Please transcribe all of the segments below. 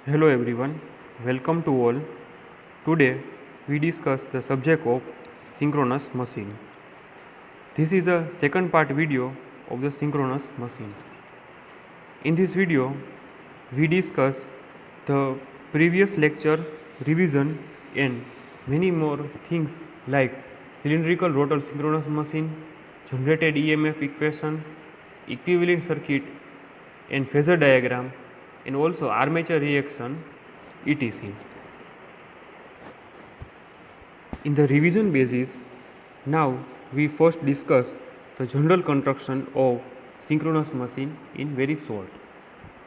Hello everyone, welcome to all. Today we discuss the subject of synchronous machine. This is a second part video of the synchronous machine. In this video we discuss the previous lecture revision and many more things like cylindrical rotor synchronous machine, generated EMF equation, equivalent circuit and phasor diagram, and also armature reaction etc. In the revision basis, now we first discuss the general construction of synchronous machine in very short.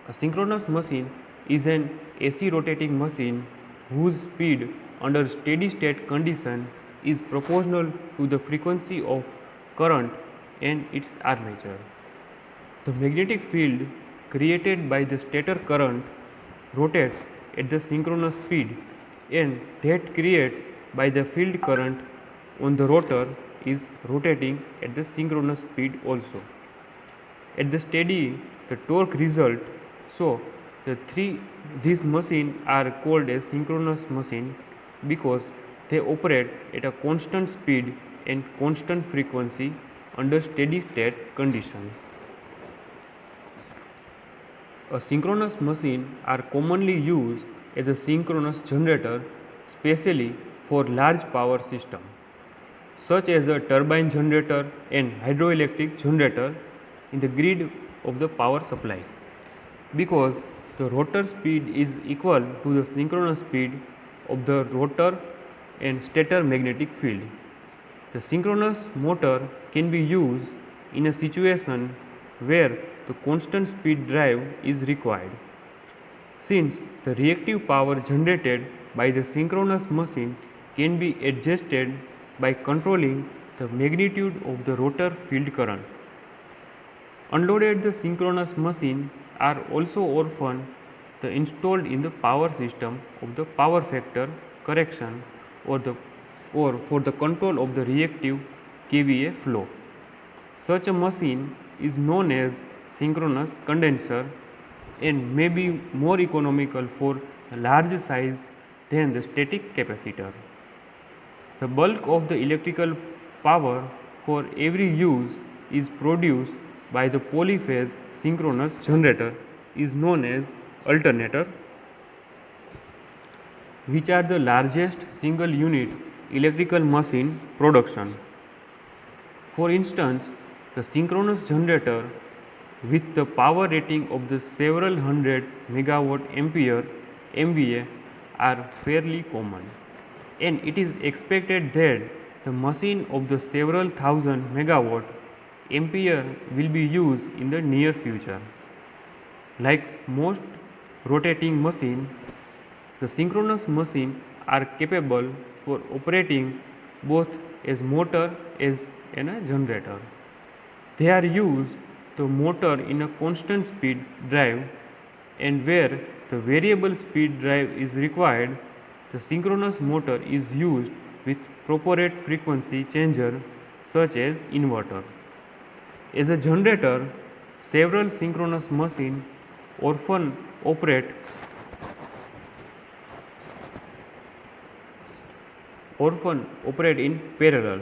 A synchronous machine is an AC rotating machine whose speed under steady state condition is proportional to the frequency of current and its armature. The magnetic field created by the stator current rotates at the synchronous speed, and that creates by the field current on the rotor is rotating at the synchronous speed also. At the steady, the torque result. So these machines are called as synchronous machine because they operate at a constant speed and constant frequency under steady state condition. A synchronous machine are commonly used as a synchronous generator, especially for large power system, such as a turbine generator and hydroelectric generator in the grid of the power supply, because the rotor speed is equal to the synchronous speed of the rotor and stator magnetic field. The synchronous motor can be used in a situation where the constant speed drive is required. Since the reactive power generated by the synchronous machine can be adjusted by controlling the magnitude of the rotor field current. Unloaded the synchronous machine are also often installed in the power system of the power factor correction or for the control of the reactive kVA flow. Such a machine is known as synchronous condenser and may be more economical for a large size than the static capacitor. The bulk of the electrical power for every use is produced by the polyphase synchronous generator is known as alternator, which are the largest single unit electrical machine production. For instance, the synchronous generator with the power rating of the several hundred megawatt ampere MVA are fairly common, and it is expected that the machine of the several thousand megawatt ampere will be used in the near future. Like most rotating machine, the synchronous machine are capable for operating both as motor as a generator. They are used the motor in a constant speed drive, and where the variable speed drive is required, the synchronous motor is used with proportionate frequency changer such as inverter. As a generator, several synchronous machines often operate in parallel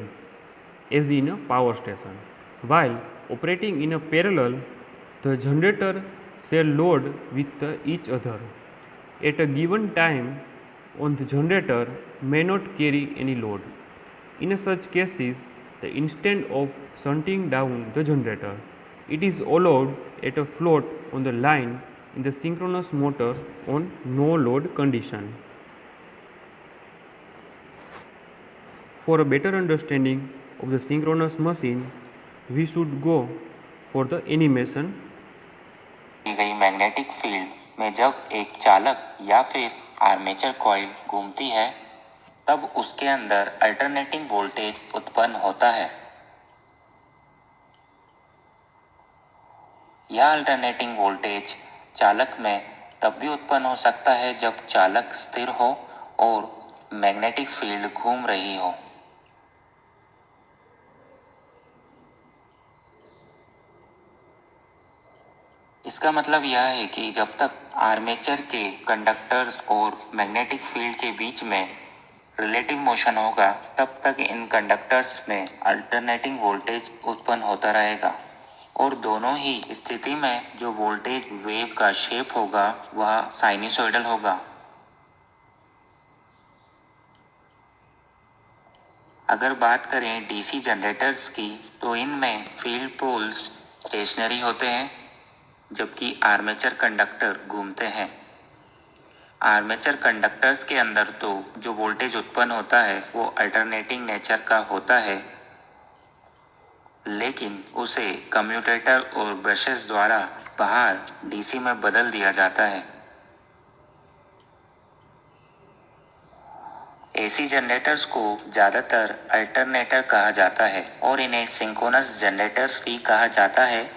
as in a power station. While operating in a parallel, the generator share load with each other. At a given time on the generator may not carry any load. In such cases, the instead of shunting down the generator, it is allowed at a float on the line in the synchronous motor on no load condition. For a better understanding of the synchronous machine, we should go for the animation. दी गई magnetic field में जब एक चालक या फिर armature coil घूमती है, तब उसके अंदर अल्टरनेटिंग वोल्टेज उत्पन्न होता है। यह अल्टरनेटिंग वोल्टेज चालक में तब भी उत्पन्न हो सकता है जब चालक स्थिर हो और मैग्नेटिक फील्ड घूम रही हो। इसका मतलब यह है कि जब तक आर्मेचर के कंडक्टर्स और मैग्नेटिक फील्ड के बीच में रिलेटिव मोशन होगा, तब तक इन कंडक्टर्स में अल्टरनेटिंग वोल्टेज उत्पन्न होता रहेगा और दोनों ही स्थिति में जो वोल्टेज वेव का शेप होगा वह साइनसोइडल होगा। अगर बात करें डीसी जनरेटर्स की, तो इनमें फील्ड पोल्स स्टेशनरी होते हैं जबकि आर्मेचर कंडक्टर घूमते हैं। आर्मेचर कंडक्टर्स के अंदर तो जो वोल्टेज उत्पन्न होता है वो अल्टरनेटिंग नेचर का होता है, लेकिन उसे कम्यूटेटर और ब्रशेस द्वारा बाहर डीसी में बदल दिया जाता है। एसी जनरेटर्स को ज़्यादातर अल्टरनेटर कहा जाता है और इन्हें सिंक्रोनस जनरेटर्स भी कहा जाता है।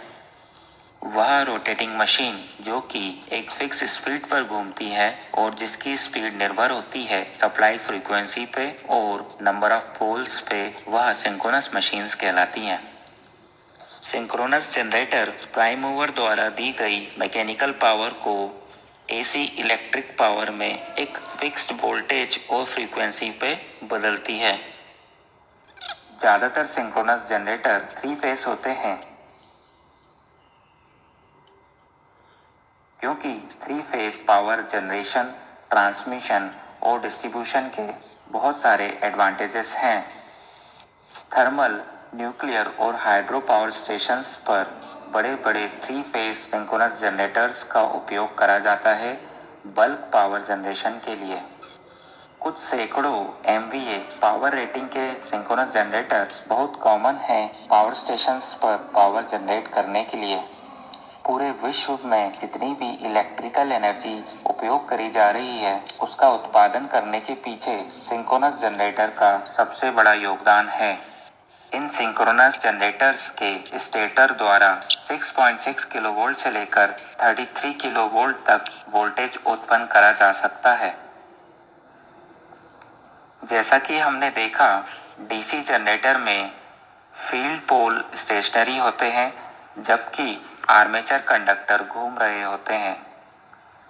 वह रोटेटिंग मशीन जो कि एक फिक्स स्पीड पर घूमती है और जिसकी स्पीड निर्भर होती है सप्लाई फ्रीक्वेंसी पे और नंबर ऑफ पोल्स पे, वह सिंक्रोनस मशीन्स कहलाती हैं। सिंक्रोनस जनरेटर प्राइम मूवर द्वारा दी गई मैकेनिकल पावर को एसी इलेक्ट्रिक पावर में एक फिक्स्ड वोल्टेज और फ्रीक्वेंसी पे बदलती है। ज़्यादातर सिंक्रोनस जनरेटर 3 फेस होते हैं क्योंकि 3 फेस पावर जनरेशन, ट्रांसमिशन और डिस्ट्रीब्यूशन के बहुत सारे एडवांटेजेस हैं। थर्मल, न्यूक्लियर और हाइड्रो पावर स्टेशंस पर बड़े बड़े 3 फेस सिंक्रोनस जनरेटर्स का उपयोग करा जाता है बल्क पावर जनरेशन के लिए। कुछ सैकड़ों MVA पावर रेटिंग के सिंक्रोनस जनरेटर बहुत कॉमन हैं पावर स्टेशंस पर पावर जनरेट करने के लिए। पूरे विश्व में जितनी भी इलेक्ट्रिकल एनर्जी उपयोग करी जा रही है उसका उत्पादन करने के पीछे सिंक्रोनस जनरेटर का सबसे बड़ा योगदान है। इन सिंक्रोनस जनरेटर्स के स्टेटर द्वारा 6.6 किलोवोल्ट से लेकर 33 किलोवोल्ट तक वोल्टेज उत्पन्न करा जा सकता है। जैसा कि हमने देखा, डीसी जनरेटर में फील्ड पोल स्टेशनरी होते हैं जबकि आर्मेचर कंडक्टर घूम रहे होते हैं।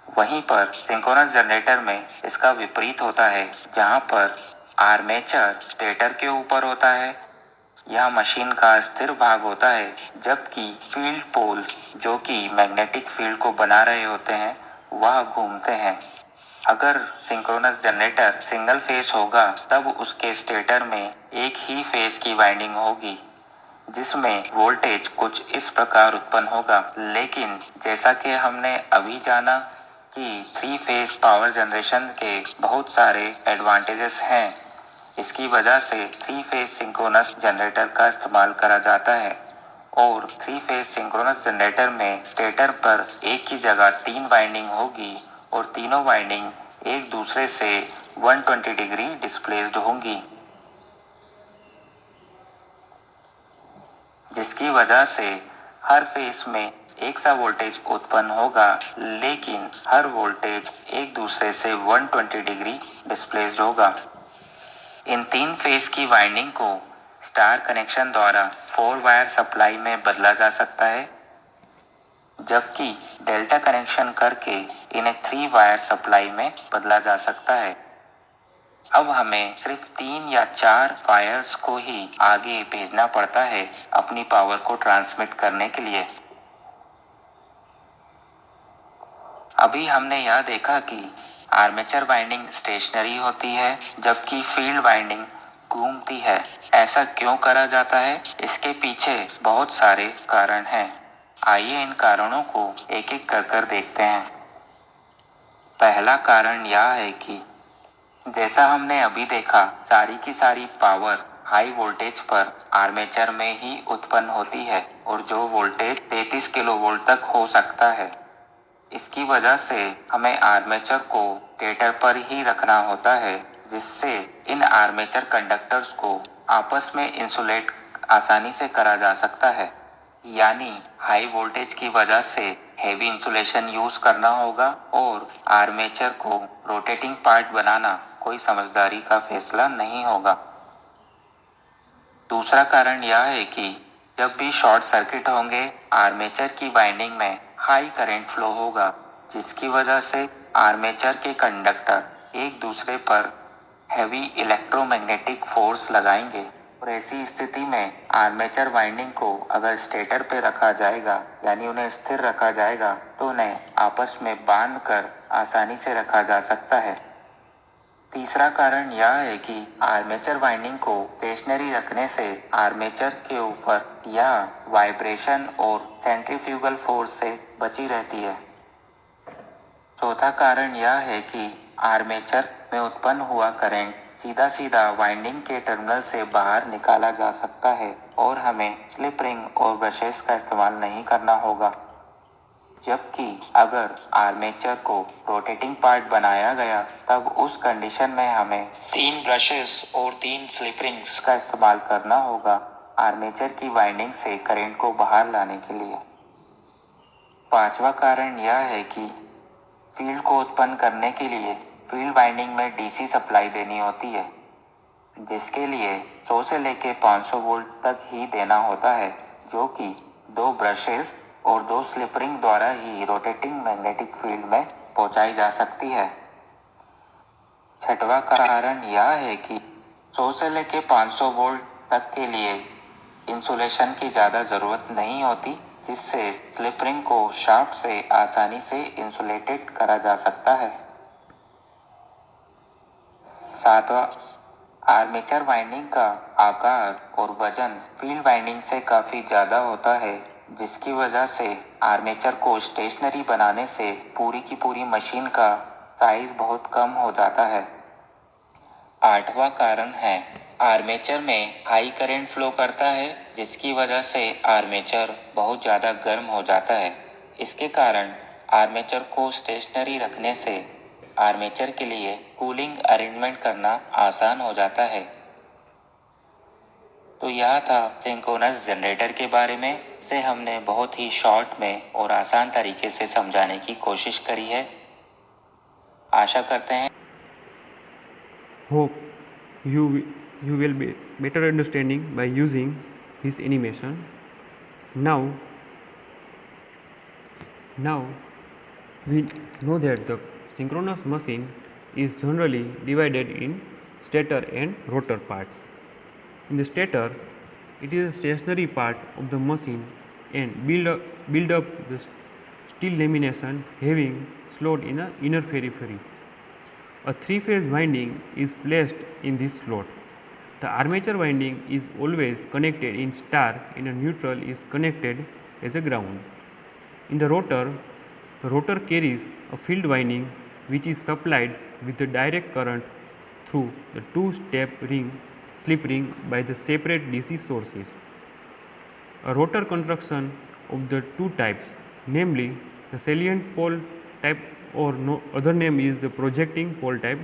वहीं पर सिंक्रोनस जनरेटर में इसका विपरीत होता है, जहां पर आर्मेचर स्टेटर के ऊपर होता है, यह मशीन का स्थिर भाग होता है, जबकि फील्ड पोल जो कि मैग्नेटिक फील्ड को बना रहे होते हैं वह घूमते हैं। अगर सिंक्रोनस जनरेटर सिंगल फेस होगा तब उसके स्टेटर में एक ही फेस की वाइंडिंग होगी जिसमें वोल्टेज कुछ इस प्रकार उत्पन्न होगा। लेकिन जैसा कि हमने अभी जाना कि 3 फेस पावर जनरेशन के बहुत सारे एडवांटेजेस हैं, इसकी वजह से 3 फेस सिंक्रोनस जनरेटर का इस्तेमाल करा जाता है और 3 फेस सिंक्रोनस जनरेटर में स्टेटर पर एक की जगह 3 वाइंडिंग होगी और तीनों वाइंडिंग एक दूसरे से 120 डिग्री डिस्प्लेस्ड होंगी, जिसकी वजह से हर फेस में एक सा वोल्टेज उत्पन्न होगा, लेकिन हर वोल्टेज एक दूसरे से 120 डिग्री डिस्प्लेस्ड होगा। इन 3 फेस की वाइंडिंग को स्टार कनेक्शन द्वारा 4 वायर सप्लाई में बदला जा सकता है, जबकि डेल्टा कनेक्शन करके इन्हें 3 वायर सप्लाई में बदला जा सकता है। अब हमें सिर्फ 3 या 4 वायर्स को ही आगे भेजना पड़ता है अपनी पावर को ट्रांसमिट करने के लिए। अभी हमने यह देखा कि आर्मेचर वाइंडिंग स्टेशनरी होती है जबकि फील्ड वाइंडिंग घूमती है। ऐसा क्यों करा जाता है? इसके पीछे बहुत सारे कारण हैं। आइए इन कारणों को एक एक कर देखते हैं। पहला कारण यह है कि जैसा हमने अभी देखा, सारी की सारी पावर हाई वोल्टेज पर आर्मेचर में ही उत्पन्न होती है और जो वोल्टेज 33 किलोवोल्ट तक हो सकता है। इसकी वजह से हमें आर्मेचर को स्टेटर पर ही रखना होता है, जिससे इन आर्मेचर कंडक्टर्स को आपस में इंसुलेट आसानी से करा जा सकता है। यानी हाई वोल्टेज की वजह से हेवी इंसुलेशन यूज करना होगा और आर्मेचर को रोटेटिंग पार्ट बनाना कोई समझदारी का फैसला नहीं होगा। दूसरा कारण यह है कि जब भी शॉर्ट सर्किट होंगे, आर्मेचर की वाइंडिंग में हाई करंट फ्लो होगा, जिसकी वजह से आर्मेचर के कंडक्टर एक दूसरे पर हैवी इलेक्ट्रोमैग्नेटिक फोर्स लगाएंगे और ऐसी स्थिति में आर्मेचर वाइंडिंग को अगर स्टेटर पे रखा जाएगा, यानी उन्हें स्थिर रखा जाएगा, तो उन्हें आपस में बांध कर आसानी से रखा जा सकता है। तीसरा कारण यह है कि आर्मेचर वाइंडिंग को स्टेशनरी रखने से आर्मेचर के ऊपर यह वाइब्रेशन और सेंट्रीफ्यूगल फोर्स से बची रहती है। चौथा कारण यह है कि आर्मेचर में उत्पन्न हुआ करंट सीधा सीधा वाइंडिंग के टर्मिनल से बाहर निकाला जा सकता है और हमें स्लिप रिंग और ब्रशेस का इस्तेमाल नहीं करना होगा। जबकि अगर आर्मेचर को रोटेटिंग पार्ट बनाया गया, तब उस कंडीशन में हमें 3 ब्रशेस और 3 स्लिप रिंग्स का इस्तेमाल करना होगा आर्मेचर की वाइंडिंग से करंट को बाहर लाने के लिए। पांचवा कारण यह है कि फील्ड को उत्पन्न करने के लिए फील्ड वाइंडिंग में डीसी सप्लाई देनी होती है, जिसके लिए 100 से लेकर 500 वोल्ट तक ही देना होता है, जो कि 2 ब्रशेस और 2 स्लिप रिंग द्वारा ही रोटेटिंग मैग्नेटिक फील्ड में पहुंचाई जा सकती है। छठवां कारण यह है कि 100 से लेकर 500 वोल्ट तक के लिए इंसुलेशन की ज़्यादा ज़रूरत नहीं होती, जिससे स्लिप रिंग को शाफ्ट से आसानी से इंसुलेटेड करा जा सकता है। सातवां, आर्मेचर वाइंडिंग का आकार और वजन फील्ड वाइंडिंग से काफ़ी ज़्यादा होता है, जिसकी वजह से आर्मेचर को स्टेशनरी बनाने से पूरी की पूरी मशीन का साइज बहुत कम हो जाता है। आठवां कारण है आर्मेचर में हाई करंट फ्लो करता है, जिसकी वजह से आर्मेचर बहुत ज़्यादा गर्म हो जाता है। इसके कारण आर्मेचर को स्टेशनरी रखने से आर्मेचर के लिए कूलिंग अरेंजमेंट करना आसान हो जाता है। तो यह था सिंक्रोनस जनरेटर के बारे में। से हमने बहुत ही शॉर्ट में और आसान तरीके से समझाने की कोशिश करी है। आशा करते हैं Hope you will be better understanding by using this animation. Now we know that the synchronous machine is generally divided in stator and rotor parts. In the stator, it is a stationary part of the machine and build up the steel lamination having slot in the inner periphery. A three-phase winding is placed in this slot. The armature winding is always connected in star and a neutral is connected as a ground. In the rotor carries a field winding which is supplied with the direct current through the slip ring by the separate DC sources. A rotor construction of the two types, namely the salient pole type, or no other name is the projecting pole type,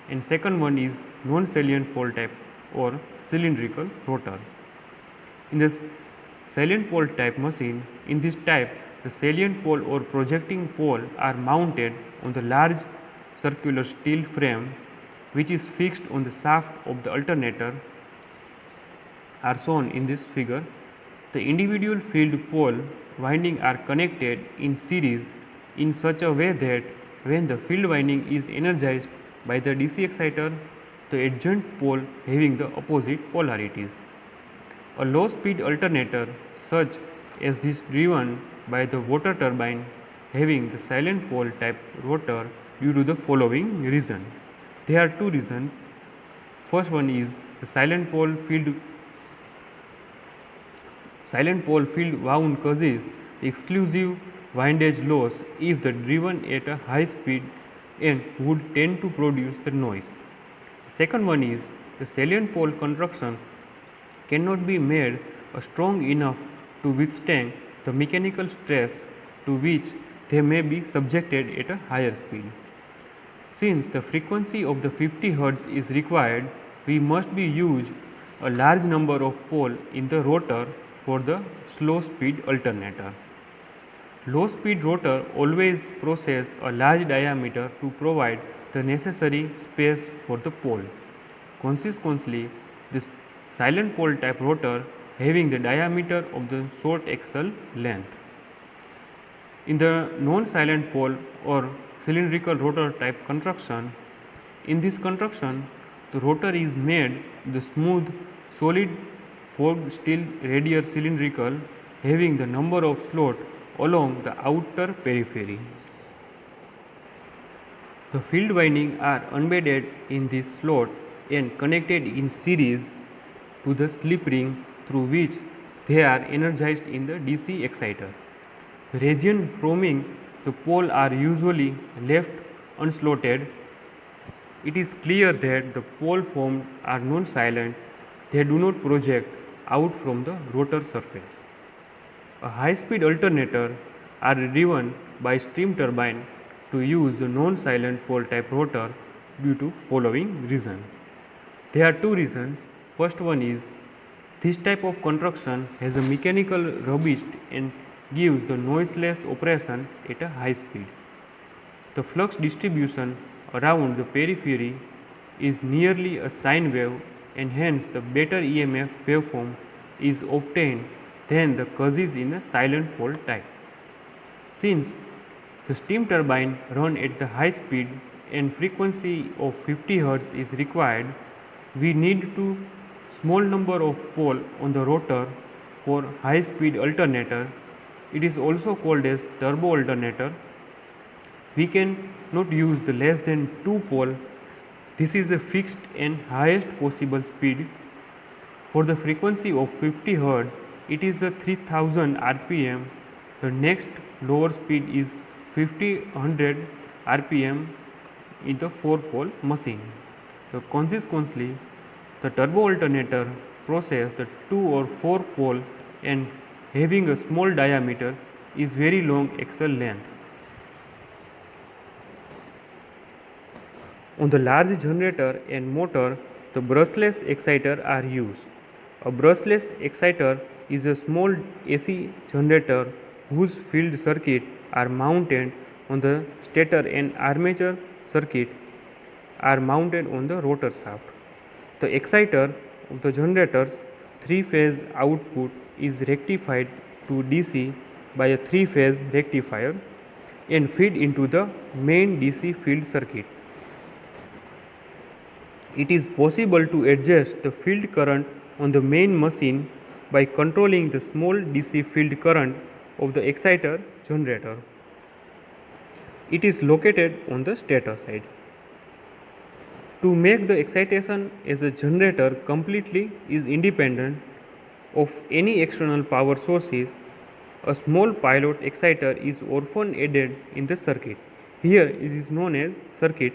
and second one is non-salient pole type or cylindrical rotor. In this salient pole type machine, in this type the salient pole or projecting pole are mounted on the large circular steel frame which is fixed on the shaft of the alternator are shown in this figure. The individual field pole winding are connected in series in such a way that when the field winding is energized by the DC exciter, the adjacent pole having the opposite polarities. A low speed alternator such as this driven by the water turbine having the silent pole type rotor due to the following reason. There are two reasons. First one is the silent pole field wound causes the exclusive windage loss if the driven at a high speed and would tend to produce the noise. Second one is the salient pole construction cannot be made strong enough to withstand the mechanical stress to which they may be subjected at a higher speed. Since the frequency of the 50 Hz is required, we must be use a large number of pole in the rotor for the slow speed alternator. Low speed rotor always possess a large diameter to provide the necessary space for the pole. Consequently, this silent pole type rotor having the diameter of the short axle length. In the non-silent pole or cylindrical rotor type construction, in this construction, the rotor is made the smooth, solid forged steel radial cylindrical having the number of slots along the outer periphery. The field windings are embedded in this slot and connected in series to the slip ring through which they are energized in the DC exciter. The region forming the pole are usually left unslotted. It is clear that the pole formed are non-silent, they do not project out from the rotor surface. A high-speed alternator are driven by steam turbine to use the non-silent pole type rotor due to following reason. There are two reasons. First one is this type of construction has a mechanical robust and gives the noiseless operation at a high speed. The flux distribution around the periphery is nearly a sine wave and hence the better EMF waveform is obtained than the causes in the silent pole type. Since the steam turbine run at the high speed and frequency of 50 Hz is required, we need to small number of pole on the rotor for high speed alternator. It is also called as turbo alternator. We can not use the less than 2 pole. This is a fixed and highest possible speed. For the frequency of 50 Hz, it is a 3000 rpm. The next lower speed is 5000 rpm in the 4 pole machine. So consequently, the turbo alternator process the 2 or 4 pole and having a small diameter is very long axle length. On the large generator and motor, the brushless exciter are used. A brushless exciter is a small AC generator whose field circuit are mounted on the stator and armature circuit are mounted on the rotor shaft. The exciter of the generator's 3-phase output is rectified to DC by a 3-phase rectifier and feed into the main DC field circuit. It is possible to adjust the field current on the main machine by controlling the small DC field current of the exciter generator. It is located on the stator side. To make the excitation as a generator completely is independent of any external power sources, a small pilot exciter is often added in the circuit. Here it is known as circuit.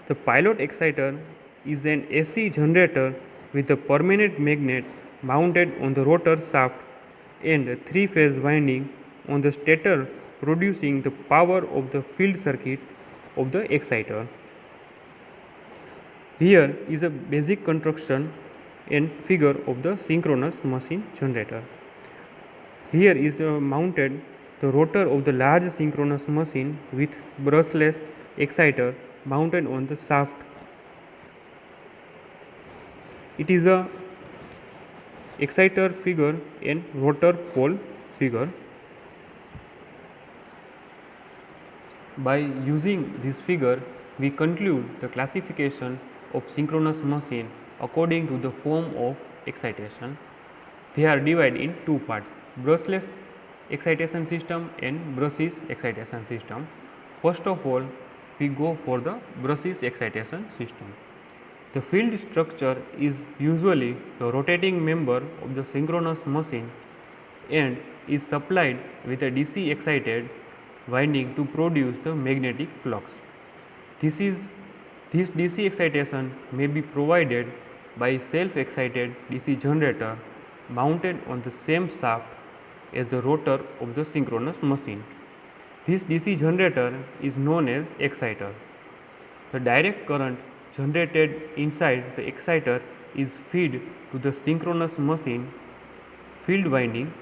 The pilot exciter is an AC generator with a permanent magnet mounted on the rotor shaft and a 3-phase winding on the stator producing the power of the field circuit of the exciter. Here is a basic construction and figure of the synchronous machine generator. Here is mounted the rotor of the large synchronous machine with brushless exciter mounted on the shaft. It is a exciter figure and rotor pole figure. By using this figure, we conclude the classification of synchronous machine according to the form of excitation. They are divided in two parts: brushless excitation system and brushless excitation system. First of all, we go for the brushless excitation system. The field structure is usually the rotating member of the synchronous machine and is supplied with a DC excited winding to produce the magnetic flux. This DC excitation may be provided by self-excited DC generator mounted on the same shaft as the rotor of the synchronous machine. This DC generator is known as exciter. The direct current generated inside the exciter is fed to the synchronous machine field winding.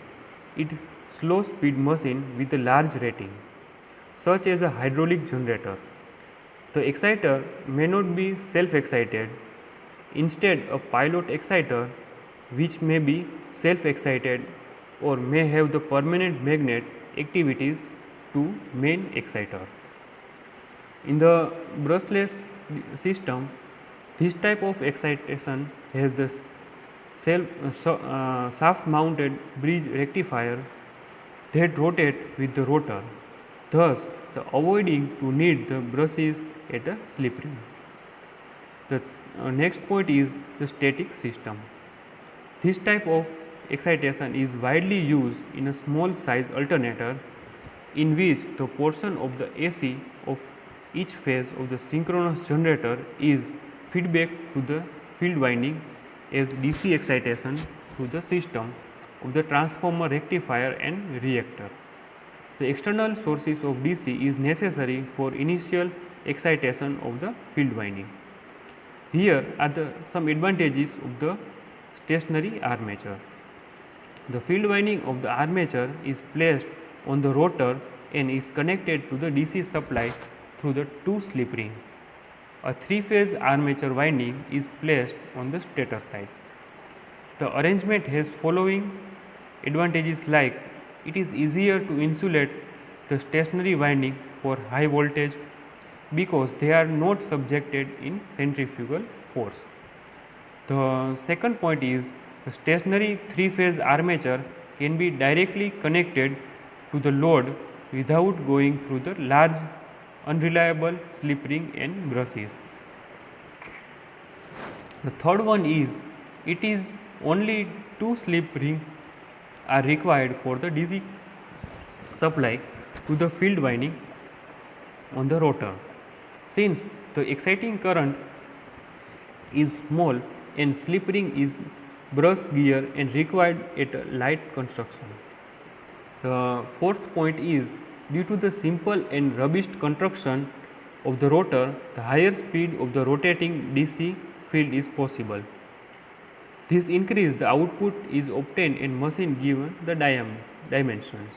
It slow speed machine with a large rating, such as a hydraulic generator. The exciter may not be self-excited. Instead, a pilot exciter, which may be self-excited or may have the permanent magnet activities, to main exciter. In the brushless system, this type of excitation has the shaft mounted bridge rectifier that rotate with the rotor, thus avoiding to need the brushes at a slip ring. The next point is the static system. This type of excitation is widely used in a small size alternator in which the portion of the AC of each phase of the synchronous generator is feedback to the field winding as DC excitation to the system of the transformer, rectifier and reactor. The external sources of DC is necessary for initial excitation of the field winding. Here are some advantages of the stationary armature. The field winding of the armature is placed on the rotor and is connected to the DC supply through the two slip ring. A three-phase armature winding is placed on the stator side. The arrangement has following advantages like it is easier to insulate the stationary winding for high voltage because they are not subjected in centrifugal force. The second point is the stationary three-phase armature can be directly connected to the load without going through the large unreliable slip ring and brushes. The third one is it is only two slip rings are required for the DC supply to the field winding on the rotor. Since the exciting current is small and slip ring is brush gear and required at a light construction. The fourth point is due to the simple and robust construction of the rotor, the higher speed of the rotating DC field is possible. This increase the output is obtained and machine given the dimensions.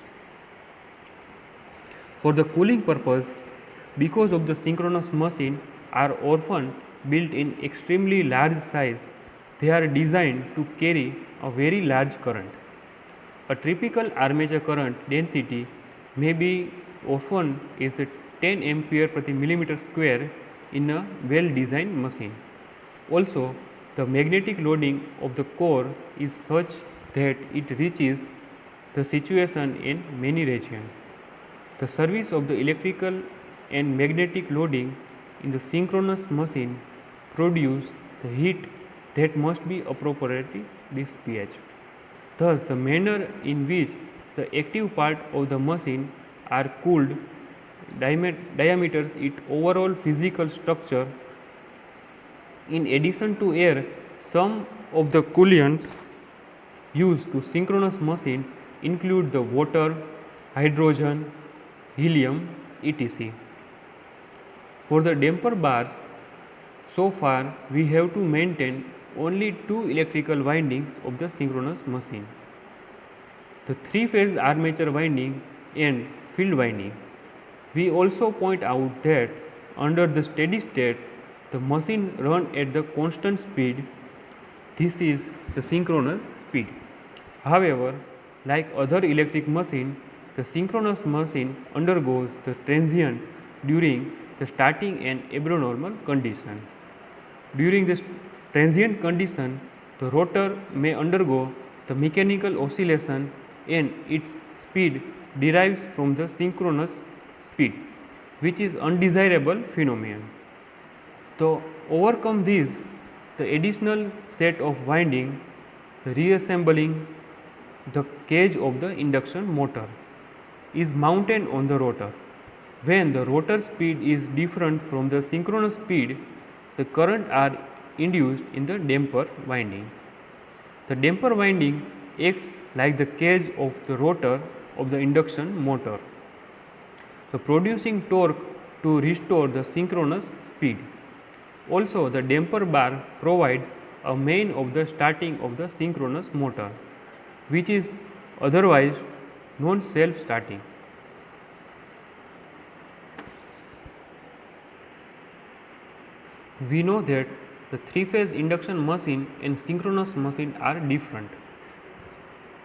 For the cooling purpose, because of the synchronous machine are often built in extremely large size, they are designed to carry a very large current. A typical armature current density may be often is a 10 ampere per millimeter square in a well designed machine. Also, the magnetic loading of the core is such that it reaches the saturation in many regions. The service of the electrical and magnetic loading in the synchronous machine produce the heat that must be appropriately dispatched. Thus, the manner in which the active part of the machine are cooled diameters its overall physical structure. In addition to air, some of the coolant used to synchronous machine include the water, hydrogen, helium, etc. For the damper bars, so far we have to maintain only two electrical windings of the synchronous machine, the three-phase armature winding and field winding. We also point out that under the steady state, the machine runs at the constant speed. This is the synchronous speed. However, like other electric machine, the synchronous machine undergoes the transient during the starting and abnormal condition. During this transient condition, the rotor may undergo the mechanical oscillation and its speed derives from the synchronous speed, which is undesirable phenomenon. To overcome this, the additional set of winding, the reassembling the cage of the induction motor is mounted on the rotor. When the rotor speed is different from the synchronous speed, the current are induced in the damper winding. The damper winding acts like the cage of the rotor of the induction motor, the producing torque to restore the synchronous speed. Also, the damper bar provides a main of the starting of the synchronous motor, which is otherwise non-self-starting. We know that the three-phase induction machine and synchronous machine are different.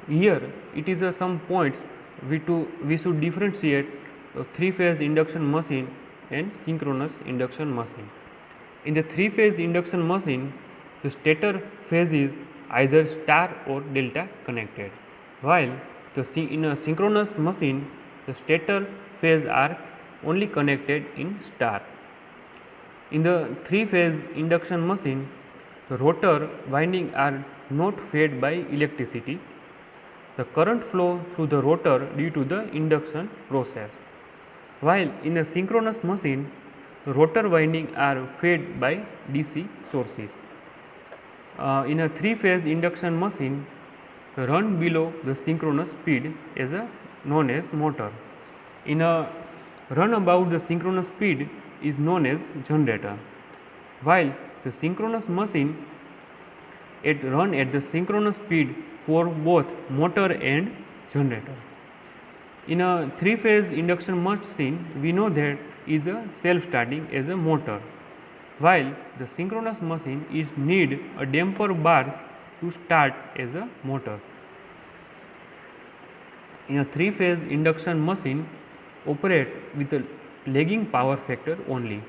Here it is some points we should differentiate three-phase induction machine and synchronous induction machine. In the three-phase induction machine, the stator phase is either star or delta connected, while in a synchronous machine, the stator phase are only connected in star. In the three-phase induction machine, the rotor winding are not fed by electricity. The current flow through the rotor due to the induction process. While in a synchronous machine, the rotor winding are fed by DC sources. In a three-phase induction machine, the run below the synchronous speed is known as motor. In a run above the synchronous speed is known as generator. While the synchronous machine run at the synchronous speed for both motor and generator. In a three-phase induction machine, we know that is a self-starting as a motor, while the synchronous machine is need a damper bars to start as a motor. In a three-phase induction machine operate with a lagging power factor only,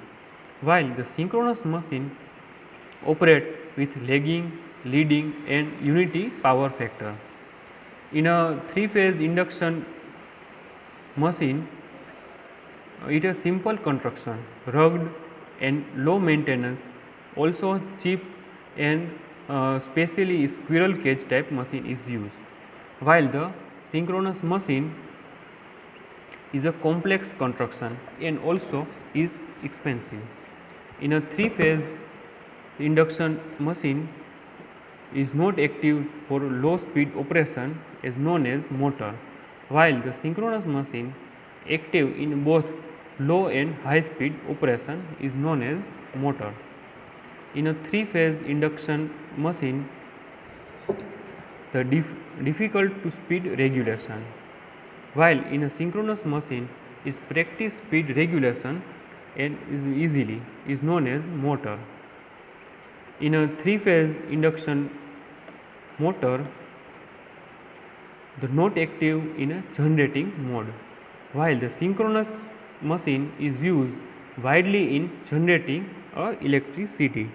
while the synchronous machine operate with lagging, leading and unity power factor. In a three-phase induction machine, it is simple construction, rugged and low maintenance, also cheap and specially squirrel cage type machine is used, while the synchronous machine is a complex construction and also is expensive. In a three-phase induction machine is not active for low speed operation is known as motor, while the synchronous machine active in both low and high speed operation is known as motor. In a three-phase induction machine, the difficult to speed regulation, while in a synchronous machine is practice speed regulation and is known as motor. In a three-phase induction motor, the not active in a generating mode, while the synchronous machine is used widely in generating electricity.